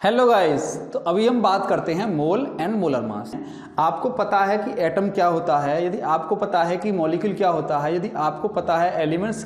Hello guys. तो अभी हम बात करते हैं मोल एंड मोलर मास। आपको पता है कि एटम क्या होता है, यदि आपको पता है कि मॉलिक्यूल क्या होता है, यदि आपको पता है एलिमेंट्स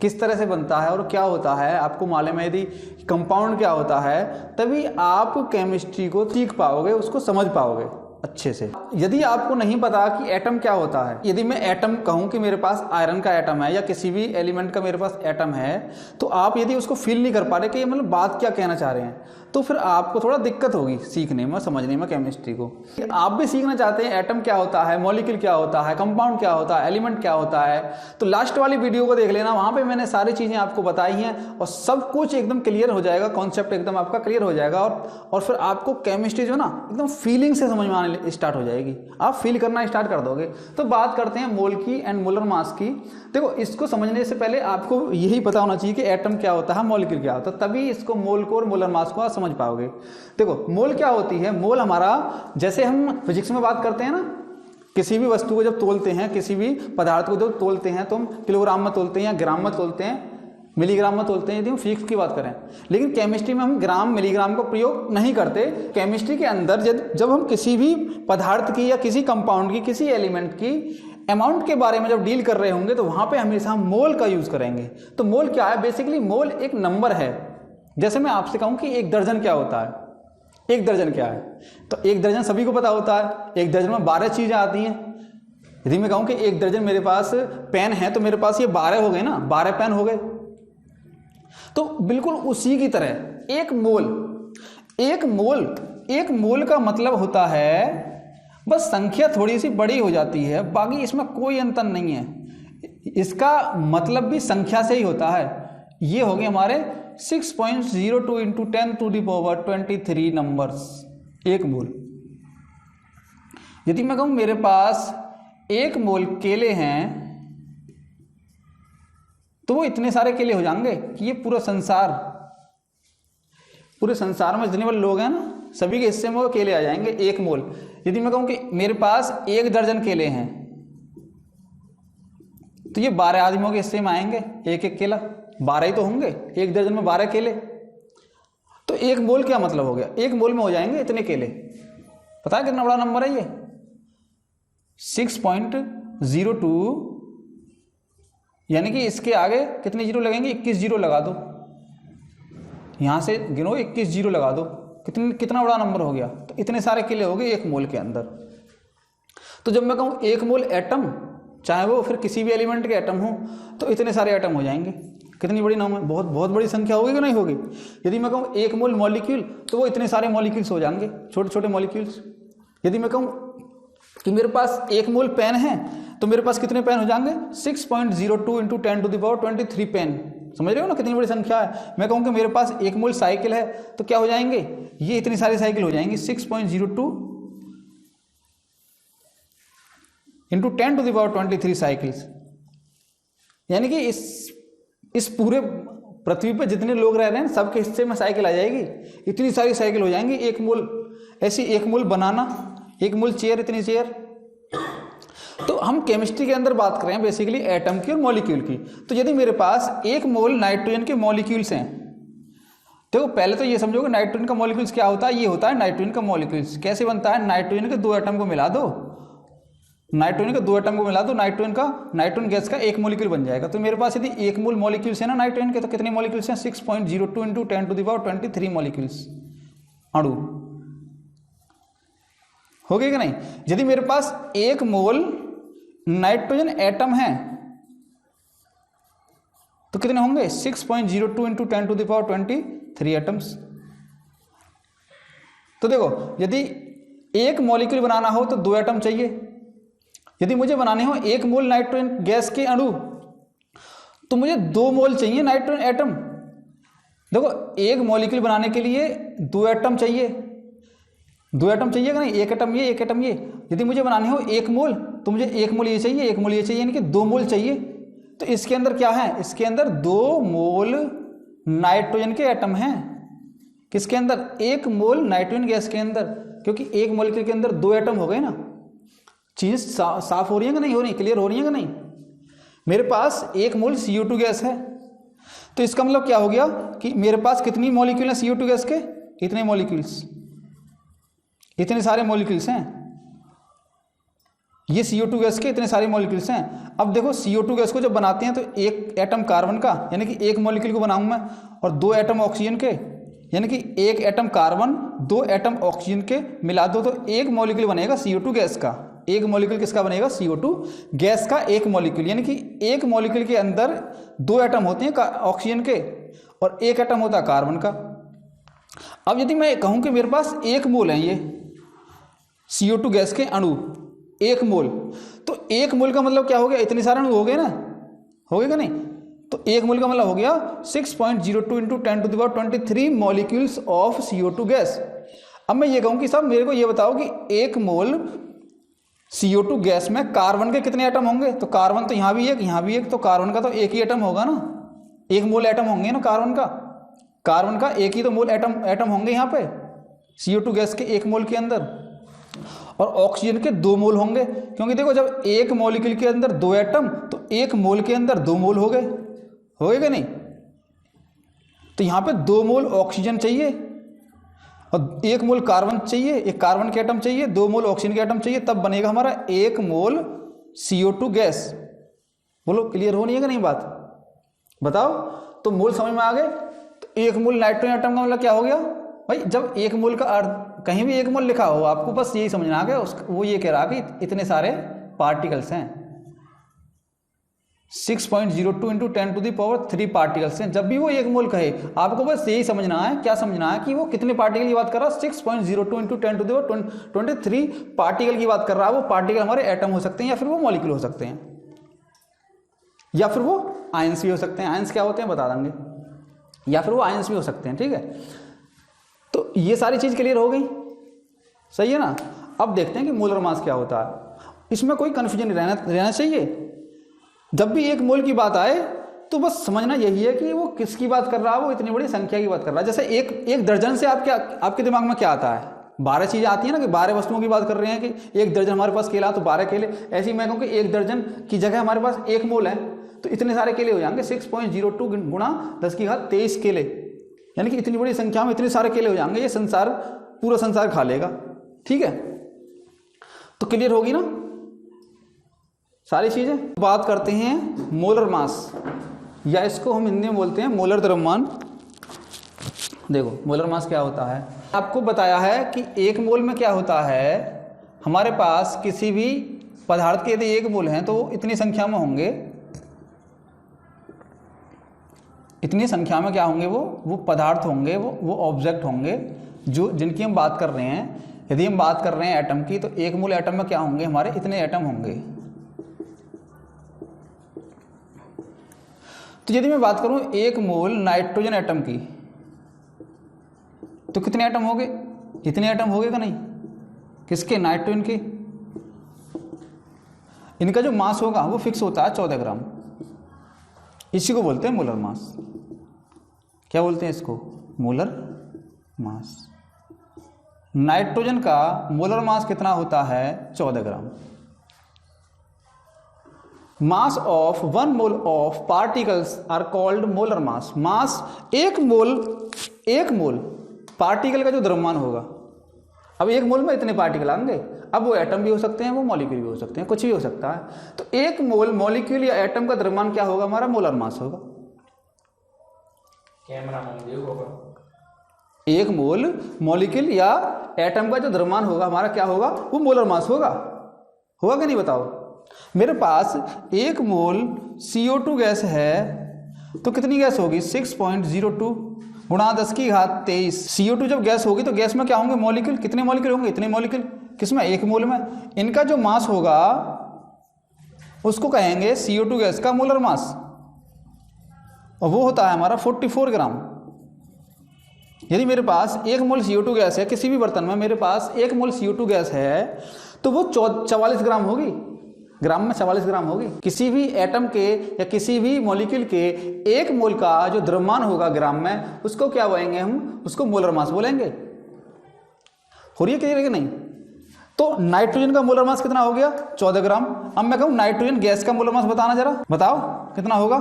किस तरह से बनता है और क्या होता है, आपको मालूम है यदि कंपाउंड क्या होता है, तभी आप केमिस्ट्री को सीख पाओगे, उसको समझ पाओगे अच्छे से। यदि आपको नहीं पता कि एटम क्या होता है, यदि मैं एटम कहूं कि मेरे पास आयरन का एटम है या किसी भी एलिमेंट का मेरे पास एटम है, तो आप यदि उसको फील नहीं कर पा रहे कि ये मतलब बात क्या कहना चाह रहे हैं, तो फिर आपको थोड़ा दिक्कत होगी सीखने में, समझने में केमिस्ट्री को। आप भी सीखना चाहते हैं एटम क्या होता है, मॉलिक्यूल क्या होता है, कंपाउंड क्या होता है, एलिमेंट क्या होता है, तो लास्ट वाली वीडियो को देख लेना, वहां पे मैंने सारी चीजें आपको बताई हैं और सब कुछ एकदम क्लियर हो जाएगा, कॉन्सेप्ट एकदम आपका क्लियर हो जाएगा और फिर आपको केमिस्ट्री जो ना एकदम फीलिंग से समझ में आने स्टार्ट हो जाएगी, आप फील करना स्टार्ट कर दोगे। तो बात करते हैं मोल की एंड मोलर मास की। देखो, इसको समझने से पहले आपको यही पता होना चाहिए कि एटम क्या होता है, मॉलिक्यूल क्या होता है, तभी इसको मोल को और मोलर मास को समझ पाओगे। देखो, मोल क्या होती है, मोल हमारा, जैसे हम फिजिक्स में बात करते हैं ना, किसी भी वस्तु को जब तोलते हैं, किसी भी पदार्थ को जब तोलते हैं तो हम किलोग्राम में तोलते हैं या ग्राम में तोलते हैं, मिलीग्राम में तोलते हैं, यदि हम फिजिक्स की बात करें। लेकिन केमिस्ट्री में हम ग्राम मिलीग्राम का प्रयोग नहीं करते। केमिस्ट्री के अंदर जब हम किसी भी पदार्थ की या किसी कंपाउंड की, किसी एलिमेंट की अमाउंट के बारे में जब डील कर रहे होंगे, तो वहां पे हमेशा हम मोल का यूज करेंगे। तो मोल क्या है, बेसिकली मोल एक नंबर है। जैसे मैं आपसे कहूं कि एक दर्जन क्या होता है, एक दर्जन क्या है, तो एक दर्जन सभी को पता होता है। एक दर्जन में 12 चीजें आती हैं। यदि मैं कहूं कि एक दर्जन मेरे पास पेन है, तो मेरे पास ये 12 हो गए ना, 12 पेन हो गए। तो बिल्कुल उसी की तरह एक मोल का मतलब होता है, बस संख्या थोड़ी सी बड़ी हो जाती है, बाकी इसमें कोई अंतर नहीं है। इसका मतलब भी संख्या से ही होता है। ये हो गए हमारे 6.02 इंटू 10⁻23 नंबर्स, एक मोल। यदि मैं कहूं मेरे पास एक मोल केले हैं, तो वो इतने सारे केले हो जाएंगे कि ये पूरे संसार में जितने वाले लोग हैं ना, सभी के हिस्से में वो केले आ जाएंगे, एक मोल। यदि मैं कहूं कि मेरे पास एक दर्जन केले हैं, तो ये 12 आदमियों के हिस्से में आएंगे, एक एक केला, 12 ही तो होंगे, एक दर्जन में 12 केले। तो एक मोल क्या मतलब हो गया, एक मोल में हो जाएंगे इतने केले। पता है कितना बड़ा नंबर है ये, 6.02, यानी कि इसके आगे कितने जीरो लगेंगे, 21 जीरो लगा दो, यहां से गिनो 21 जीरो लगा दो, कितना बड़ा नंबर हो गया। तो इतने सारे केले हो गए एक मोल के अंदर। तो जब मैं कहूं एक मोल एटम, चाहे वो फिर किसी भी एलिमेंट के एटम हो, तो इतने सारे एटम हो जाएंगे। कितनी बड़ी नाम है, बहुत बहुत बड़ी संख्या होगी कि नहीं होगी। यदि मैं कहूं एक मोल मॉलिक्यूल, तो वो इतने सारे मॉलिक्यूल्स हो जाएंगे, छोटे छोटे मॉलिक्यूल्स। यदि मैं कहूं कि मेरे पास एक मोल पेन है, तो मेरे पास कितने पेन हो जाएंगे, 6.02 इंटू 10⁻23 पेन। समझ रहे हो ना कितनी बड़ी संख्या है। मैं कहूं कि मेरे पास एक मोल साइकिल है, तो क्या हो जाएंगे, ये इतनी सारी साइकिल हो जाएंगी, 6.02 इंटू 10⁻23 साइकिल्स। यानी कि इस पूरे पृथ्वी पर जितने लोग रह रहे हैं, सबके हिस्से में साइकिल आ जाएगी, इतनी सारी साइकिल हो जाएंगी एक मोल। ऐसी एक मोल बनाना, एक मोल चेयर, इतनी चेयर। तो हम केमिस्ट्री के अंदर बात कर रहे हैं बेसिकली एटम की और मॉलिक्यूल की। तो यदि मेरे पास एक मोल नाइट्रोजन के मॉलिक्यूल्स हैं, देखो पहले तो ये समझो कि नाइट्रोजन का मॉलिक्यूल्स क्या होता है। ये होता है नाइट्रोजन का मॉलिक्यूल्स। कैसे बनता है, नाइट्रोजन के 2 एटम को मिला दो, नाइट्रोजन गैस का एक मॉलिक्यूल बन जाएगा। तो मेरे पास यदि एक मोल मॉलिक्यूल्स है ना नाइट्रोजन के, तो कितने मॉलिक्यूल्स हैं, 6.02 इंटू 10⁻23 मॉलिक्यूल्स, अणु हो गए कि नहीं। यदि मेरे पास एक मोल नाइट्रोजन एटम है, तो कितने होंगे, 6.02 इंटू 10⁻23 एटम्स। तो देखो, यदि एक मॉलिक्यूल बनाना हो तो 2 एटम चाहिए। यदि मुझे बनाने हो एक मोल नाइट्रोजन गैस के अणु, तो मुझे 2 मोल चाहिए नाइट्रोजन एटम। देखो, एक मॉलिक्यूल बनाने के लिए 2 एटम चाहिए, 2 एटम चाहिए कि नहीं, एक एटम ये, एक एटम ये। यदि मुझे बनाने हो एक मोल, तो मुझे एक मोल ये चाहिए, एक मोल ये चाहिए, यानी कि 2 मोल चाहिए। तो इसके अंदर क्या है, इसके अंदर 2 मोल नाइट्रोजन के एटम हैं। किसके अंदर, एक मोल नाइट्रोजन गैस के अंदर, क्योंकि एक मॉलिक्यूल के अंदर 2 एटम हो गए ना। चीज साफ हो रही है कि नहीं हो रही, क्लियर हो रही है कि नहीं। मेरे पास एक मोल CO2 गैस है, तो इसका मतलब क्या हो गया कि मेरे पास कितनी मॉलिक्यूल है CO2 गैस के, इतने मॉलिक्यूल्स, इतने सारे मॉलिक्यूल्स हैं, ये CO2 गैस के इतने सारे मॉलिक्यूल्स हैं। अब देखो CO2 गैस को जब बनाते हैं तो एक एटम कार्बन का यानी कि एक मॉलिक्यूल को बनाऊं मैं, और 2 एटम ऑक्सीजन के यानी कि एक एटम कार्बन 2 एटम ऑक्सीजन के मिला दो तो एक मॉलिक्यूल बनेगा CO2 गैस का। एक मॉलिक्यूल किसका बनेगा? CO2 गैस का एक मॉलिक्यूल, यानी कि एक मॉलिक्यूल के अंदर 2 एटम होते हैं ऑक्सीजन के और एक एटम होता है कार्बन का। अब यदि मैं कहूं कि मेरे पास 1 मोल है ये CO2 गैस के अणु, 1 मोल, तो 1 मोल का मतलब क्या हो गया? इतने सारे अणु हो गए ना, हो गए क्या नहीं? तो 1 मोल का मतलब हो गया 6.02 into 10⁻23 molecules of CO2 gas. अब मैं ये कहूं कि साहब मेरे को ये बताओ कि 1 मोल CO2 गैस में कार्बन के कितने एटम होंगे? तो कार्बन तो यहाँ भी एक, यहाँ भी एक, तो कार्बन का तो एक ही एटम होगा ना, 1 मोल एटम होंगे ना कार्बन का। कार्बन का एक ही तो मोल एटम होंगे यहाँ पे CO2 गैस के 1 मोल के अंदर, और ऑक्सीजन के 2 मोल होंगे, क्योंकि देखो जब एक मॉलिक्यूल के अंदर 2 एटम तो 1 मोल के अंदर 2 मोल हो गए कि नहीं? तो यहाँ पे 2 मोल ऑक्सीजन चाहिए और 1 मोल कार्बन चाहिए, एक कार्बन के एटम चाहिए, 2 मोल ऑक्सीजन के एटम चाहिए, तब बनेगा हमारा 1 मोल CO2 गैस। बोलो क्लियर हो नहीं है कि नहीं बात? बताओ। तो मोल समझ में आ गए। तो 1 मोल नाइट्रोजन एटम का मतलब क्या हो गया भाई? जब 1 मोल का अर्थ कहीं भी 1 मोल लिखा हो आपको बस यही समझना आ गया, वो ये कह रहा कि इतने सारे पार्टिकल्स हैं, 6.02 इंटू 10⁻³ पार्टिकल्स हैं। जब भी वो 1 मोल कहे आपको बस यही समझना है, क्या समझना है कि वो कितने पार्टिकल की बात कर रहा है? 6.02 इंटू 10⁻23 पार्टिकल की बात कर रहा है। वो पार्टिकल हमारे एटम हो सकते हैं या फिर वो मॉलिक्यूल हो सकते हैं या फिर वो आयंस भी हो सकते हैं। आयंस क्या होते हैं बता देंगे, या फिर वो आयंस भी हो सकते हैं। ठीक है, तो ये सारी चीज क्लियर हो गई, सही है ना? अब देखते हैं कि मोलर मास क्या होता है। इसमें कोई कंफ्यूजन रहना चाहिए। जब भी 1 मोल की बात आए तो बस समझना यही है कि वो किसकी बात कर रहा है, वो इतनी बड़ी संख्या की बात कर रहा है। जैसे एक दर्जन से आपके दिमाग में क्या आता है? 12 चीजें आती है ना, कि 12 वस्तुओं की बात कर रहे हैं कि 1 दर्जन हमारे पास केला तो 12 केले। ऐसे ही मैं कहूँ कि 1 दर्जन की जगह हमारे पास 1 मोल है तो इतने सारे केले हो जाएंगे, 6.02 गुणा 10⁻23 केले, यानी कि इतनी बड़ी संख्या में इतने सारे केले हो जाएंगे, ये संसार पूरा संसार खा लेगा। ठीक है, तो क्लियर होगी ना सारी चीजें? बात करते हैं मोलर मास, या इसको हम हिंदी में बोलते हैं मोलर द्रव्यमान। देखो मोलर मास क्या होता है, आपको बताया है कि 1 मोल में क्या होता है, हमारे पास किसी भी पदार्थ के यदि 1 मोल हैं तो इतनी संख्या में होंगे, इतनी संख्या में क्या होंगे? वो पदार्थ होंगे, वो ऑब्जेक्ट होंगे जो जिनकी हम बात कर रहे हैं। यदि हम बात कर रहे हैं एटम की, तो 1 मोल एटम में क्या होंगे? हमारे इतने एटम होंगे। तो यदि मैं बात करूं 1 मोल नाइट्रोजन एटम की, तो कितने एटम हो गए? इतने एटम हो गए का नहीं? किसके? नाइट्रोजन के। इनका जो मास होगा वो फिक्स होता है 14 ग्राम। इसी को बोलते हैं मोलर मास। क्या बोलते हैं इसको? Molar mass. नाइट्रोजन का मोलर मास कितना होता है? 14 gram. Mass of 1 mole of particles are called molar mass. Mass 1 mole particle का जो द्रव्यमान होगा, अब 1 मोल में इतने पार्टिकल आएंगे, अब वो एटम भी हो सकते हैं, वो मॉलिक्यूल भी हो सकते हैं, कुछ भी हो सकता है। तो 1 मोल मॉलिक्यूल या एटम का द्रव्यमान क्या होगा? हमारा मोलर मास होगा। कैमरा 1 मोल मॉलिक्यूल या एटम का जो द्रव्यमान होगा हमारा क्या होगा? वो मोलर मास होगा कि नहीं? बताओ। मेरे पास 1 मोल CO2 गैस है तो कितनी गैस होगी? 6.02 गुणा 10⁻23। CO2 जब गैस होगी तो गैस में क्या होंगे? मॉलिक्यूल। कितने मॉलिक्यूल होंगे? इतने मॉलिक्यूल। किसमें? 1 मोल में। इनका जो मास होगा उसको कहेंगे CO2 गैस का मोलर मास, और वो होता है हमारा 44 ग्राम। यदि मेरे पास 1 मोल CO2 गैस है, किसी भी बर्तन में मेरे पास 1 मोल CO2 गैस है तो वो 44 ग्राम होगी, ग्राम में 44 ग्राम होगी। किसी भी एटम के या किसी भी मॉलिक्यूल के 1 मोल का जो द्रव्यमान होगा ग्राम में, उसको क्या बोलेंगे? हम उसको मोलर मास बोलेंगे। हो रही है क्लियर कि नहीं? तो नाइट्रोजन का मोलर मास कितना हो गया? 14 ग्राम। अब मैं कहूं नाइट्रोजन गैस का मोलर मास बताना, जरा बताओ कितना होगा?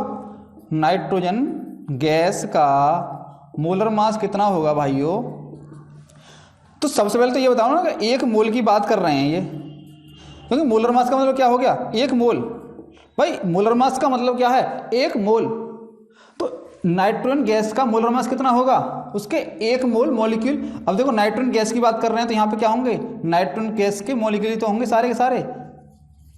नाइट्रोजन गैस का मोलर मास कितना होगा भाइयों? तो सबसे पहले तो ये बताओ ना कि एक मोल की बात कर रहे हैं ये, क्योंकि मोलर मास का मतलब क्या हो गया, एक मोल। भाई मोलर मास का मतलब क्या है, एक मोल। तो नाइट्रोजन गैस का मोलर मास कितना होगा, उसके एक मोल मॉलिक्यूल। अब देखो नाइट्रोजन गैस की बात कर रहे हैं तो यहाँ पे क्या होंगे, नाइट्रोजन गैस के मॉलिक्यूल तो होंगे सारे के सारे।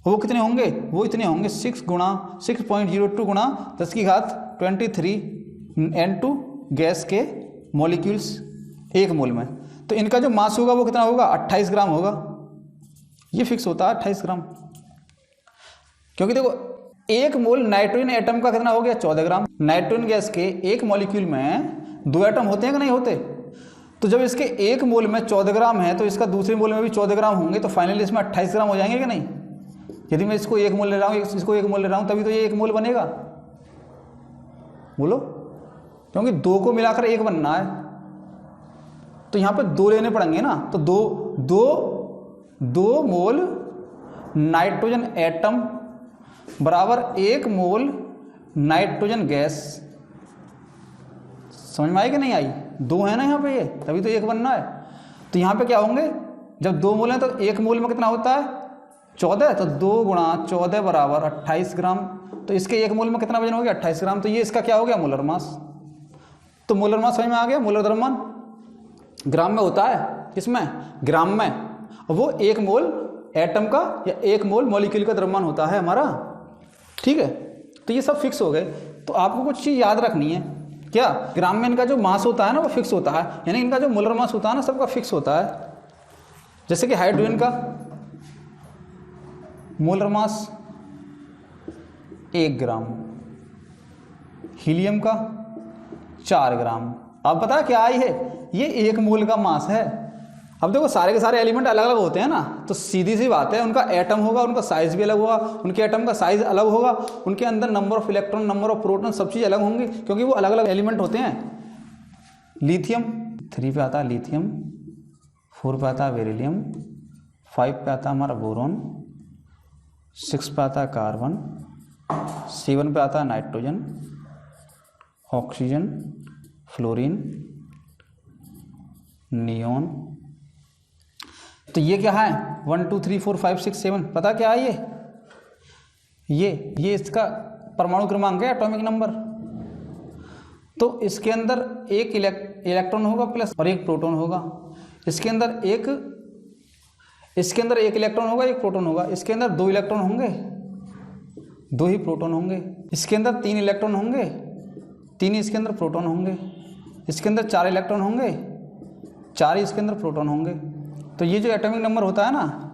वो कितने होंगे, वो इतने होंगे 6 गुणा 6.02 गुणा 10⁻23 N2 गैस के मॉलिक्यूल्स एक मोल में। तो इनका जो मास होगा वो कितना होगा, 28 ग्राम होगा। ये फिक्स होता है 28 ग्राम, क्योंकि देखो एक मोल नाइट्रोजन एटम का कितना हो गया, 14 ग्राम। नाइट्रोजन गैस के एक मॉलिक्यूल में 2 एटम होते हैं कि नहीं होते, तो जब इसके एक मोल में 14 ग्राम है तो इसका दूसरे मोल में भी 14 ग्राम होंगे, तो फाइनली इसमें 28 ग्राम हो जाएंगे कि नहीं। यदि मैं इसको एक मोल ले रहा हूँ, इसको एक मोल ले रहा हूँ, तभी तो ये एक मोल बनेगा, बोलो, क्योंकि 2 को मिलाकर 1 बनना है। तो यहाँ पे 2 लेने पड़ेंगे ना, तो दो मोल नाइट्रोजन एटम बराबर 1 मोल नाइट्रोजन गैस। समझ में आई कि नहीं आई, 2 है ना यहाँ पे, ये तभी तो 1 बनना है। तो यहाँ पे क्या होंगे, जब 2 मोल हैं तो 1 मोल में कितना होता है, 14, तो 2 गुणा 14 बराबर 28 ग्राम। तो इसके 1 मोल में कितना वजन हो गया, 28 ग्राम। तो ये इसका क्या हो गया, मोलर मास। तो मोलर मास समझ में आ गया, मोलर द्रव्यमान ग्राम में होता है, किसमें, ग्राम में। वो 1 मोल एटम का या 1 मोल मॉलिक्यूल का द्रव्यमान होता है हमारा, ठीक है। तो ये सब फिक्स हो गए। तो आपको कुछ चीज़ याद रखनी है, क्या, ग्राम में इनका जो मास होता है ना वो फिक्स होता है, यानी इनका जो मोलर मास होता है ना सबका फिक्स होता है। जैसे कि हाइड्रोजन का मोलर मास 1 ग्राम, हीलियम का 4 ग्राम। अब पता क्या आई है, ये 1 मोल का मास है। अब देखो सारे के सारे एलिमेंट अलग अलग होते हैं ना, तो सीधी सी बात है, उनका एटम होगा, उनका साइज भी अलग होगा, उनके एटम का साइज अलग होगा, उनके अंदर number of electron, number of proton, सब चीज़ अलग होंगी, क्योंकि वो अलग अलग एलिमेंट होते हैं। लिथियम 3 पे आता है लिथियम, 4 पे आता है बेरिलियम, 5 पे आता है हमारा बोरॉन, 6 पे आता है कार्बन, 7 पे आता है नाइट्रोजन, ऑक्सीजन, फ्लोरीन, नियोन। तो ये क्या है, 1 2 3 4 5 6 7, पता क्या है ये इसका परमाणु क्रमांक है, एटॉमिक नंबर। तो इसके अंदर एक इलेक्ट्रॉन होगा प्लस और एक प्रोटॉन होगा। इसके अंदर एक इलेक्ट्रॉन होगा, एक प्रोटॉन होगा। इसके अंदर 2 इलेक्ट्रॉन होंगे, 2 ही प्रोटॉन होंगे। इसके अंदर 3 इलेक्ट्रॉन होंगे, 3 ही इसके अंदर प्रोटॉन होंगे। इसके अंदर 4 इलेक्ट्रॉन होंगे, 4 ही इसके अंदर प्रोटॉन होंगे। तो ये जो एटॉमिक नंबर होता है ना,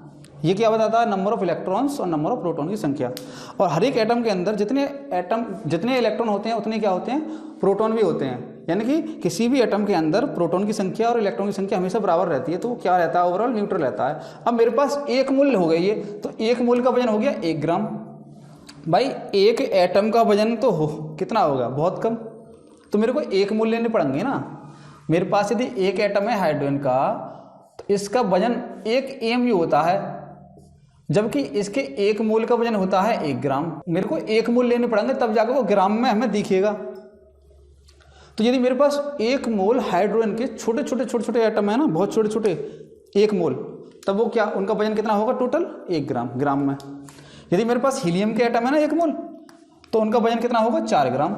ये क्या बताता है, नंबर ऑफ इलेक्ट्रॉन्स और नंबर ऑफ प्रोटॉन की संख्या। और हर एक एटम के अंदर जितने इलेक्ट्रॉन होते हैं उतने क्या होते हैं, प्रोटॉन भी होते हैं। यानी कि किसी भी एटम के अंदर प्रोटॉन की संख्या और इलेक्ट्रॉन की संख्या हमेशा बराबर रहती है। तो वो क्या रहता है, ओवरऑल न्यूट्रल रहता है। अब मेरे पास 1 मोल हो गई ये, तो 1 मोल का वजन हो गया 1 ग्राम। भाई एक एटम का वजन तो कितना होगा, बहुत कम। तो मेरे को 1 मोल लेने पड़ेंगे ना। मेरे पास यदि एक एटम है हाइड्रोजन का, तो इसका वजन 1 AMU होता है, जबकि इसके 1 मोल का वजन होता है 1 ग्राम। मेरे को 1 मोल लेने पड़ेंगे तब जाकर वो ग्राम में हमें दिखेगा। तो यदि मेरे पास 1 मोल हाइड्रोजन के छोटे छोटे एटम है ना, बहुत छोटे छोटे, 1 मोल, तब वो क्या, उनका वजन कितना होगा टोटल, 1 ग्राम में। यदि मेरे पास हीलियम के एटम है ना 1 मोल, तो उनका वजन कितना होगा, 4 ग्राम।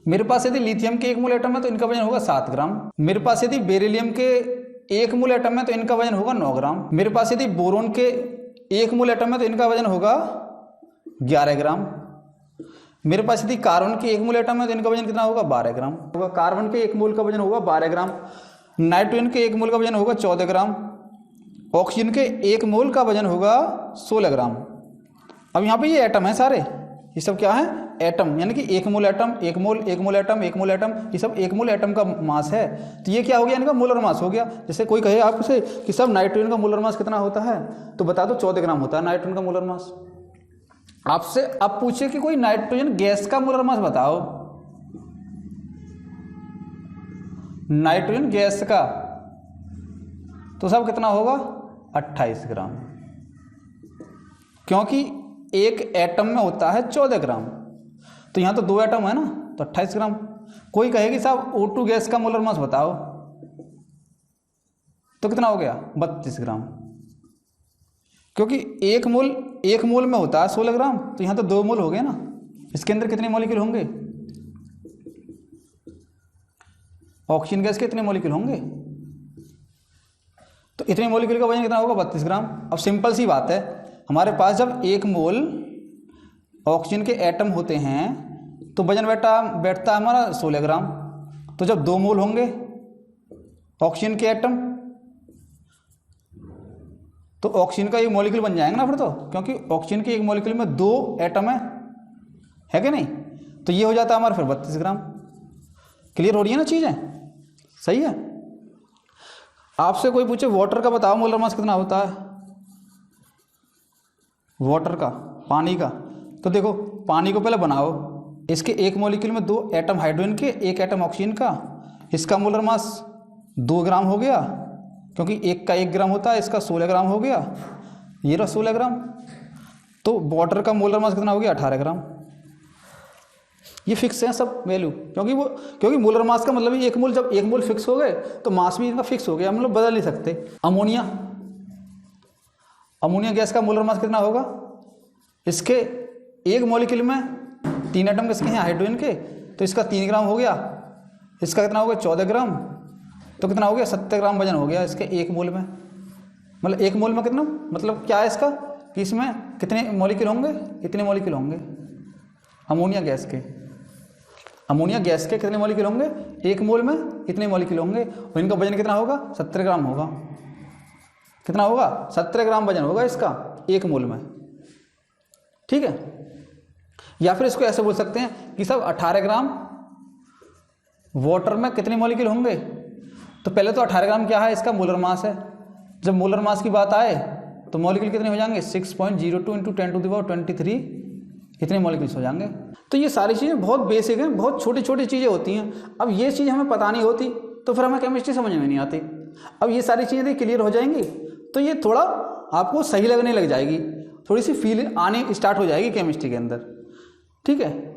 मेरे पास यदि लिथियम के 1 मोल एटम है तो इनका वजन होगा 7 ग्राम। मेरे पास यदि बेरिलियम के 1 मोल एटम है तो इनका वजन होगा 9 ग्राम। मेरे पास यदि बोरोन के 1 मोल एटम है तो इनका वजन होगा 11 ग्राम। मेरे पास यदि कार्बन के 1 मोल एटम है तो इनका वजन कितना होगा, 12 ग्राम होगा। कार्बन के 1 मोल का वजन होगा 12 ग्राम। नाइट्रोजन के 1 मोल का वजन होगा 14 ग्राम। ऑक्सीजन के 1 मोल का वजन होगा 16 ग्राम। अब यहाँ पे ये एटम है सारे, ये सब क्या है, एटम। यानी कि 1 मोल एटम, 1 मोल, 1 मोल एटम, 1 मोल एटम, ये सब 1 मोल एटम का मास है। तो ये क्या हो गया, इनका मोलर मास हो गया। जैसे कोई कहे आपसे कि सब नाइट्रोजन का मोलर मास कितना होता है, तो बता दो 14 ग्राम होता है नाइट्रोजन का मोलर मास। आपसे अब पूछे कि कोई नाइट्रोजन गैस का मोलर मास बताओ, नाइट्रोजन गैस का, तो सब कितना होगा, 28 ग्राम, क्योंकि एक एटम में होता है 14 ग्राम। तो यहां तो 2 एटम है ना, तो 28 ग्राम। कोई कहेगी साहब O2 गैस का मोलर मास बताओ, तो कितना हो गया 32 ग्राम, क्योंकि एक मोल में होता है 16 ग्राम, तो यहाँ तो 2 मोल हो गए ना। इसके अंदर कितने मॉलिक्यूल होंगे, ऑक्सीजन गैस के इतने मॉलिक्यूल होंगे, तो इतने मॉलिक्यूल का वजन कितना होगा 32 ग्राम। अब सिंपल सी बात है, हमारे पास जब 1 मोल ऑक्सीजन के एटम होते हैं तो वजन बैठता है हमारा 16 ग्राम। तो जब 2 मोल होंगे ऑक्सीजन के एटम तो ऑक्सीजन का एक मॉलिक्यूल बन जाएंगे ना फिर तो, क्योंकि ऑक्सीजन के एक मॉलिक्यूल में 2 एटम है कि नहीं। तो ये हो जाता है हमारा फिर 32 ग्राम। क्लियर हो रही है ना चीज़ें, सही है। आपसे कोई पूछे वाटर का बताओ मोलर मास कितना होता है, वाटर का, पानी का, तो देखो पानी को पहले बनाओ, इसके एक मॉलिक्यूल में 2 एटम हाइड्रोजन के, 1 एटम ऑक्सीजन का, इसका मोलर मास 2 ग्राम हो गया, क्योंकि एक का 1 ग्राम होता है, इसका 16 ग्राम हो गया, ये रहा 16 ग्राम। तो वाटर का मोलर मास कितना हो गया 18 ग्राम। ये फिक्स है सब वैल्यू, क्योंकि मोलर मास का मतलब ही 1 मोल, जब 1 मोल फिक्स हो गए तो मास भी इनका फिक्स हो गया, हम लोग बदल नहीं सकते। अमोनिया गैस का मोलर मास कितना होगा, इसके एक मॉलिक्यूल में 3 एटम किसके हैं हाइड्रोजन के, तो इसका 3 ग्राम हो गया, इसका कितना हो गया 14 ग्राम, तो कितना हो गया 70 ग्राम वजन हो गया इसके 1 मोल में। मतलब 1 मोल में कितना, मतलब क्या है इसका कि इसमें कितने मॉलिक्यूल होंगे, इतने मॉलिक्यूल होंगे अमोनिया गैस के कितने मॉलिक्यूल होंगे, 1 मोल में इतने मॉलिक्यूल होंगे, और इनका वजन कितना होगा 70 ग्राम होगा। कितना होगा 70 ग्राम वजन होगा इसका 1 मोल में, ठीक है। या फिर इसको ऐसे बोल सकते हैं कि सब 18 ग्राम वाटर में कितने मॉलिक्यूल होंगे। तो पहले तो 18 ग्राम क्या है, इसका मोलर मास है। जब मोलर मास की बात आए तो मॉलिक्यूल कितने हो जाएंगे 6.02 × 10⁻23 इतने मॉलिक्यूल्स हो जाएंगे। तो ये सारी चीज़ें बहुत बेसिक हैं, बहुत छोटी छोटी चीज़ें होती हैं। अब ये चीज़ हमें पता नहीं होती तो फिर हमें केमिस्ट्री समझ में नहीं आती। अब ये सारी चीज़ें यदि क्लियर हो जाएंगी तो ये थोड़ा आपको सही लगने लग जाएगी, थोड़ी सी फील आने स्टार्ट हो जाएगी केमिस्ट्री के अंदर, ठीक है।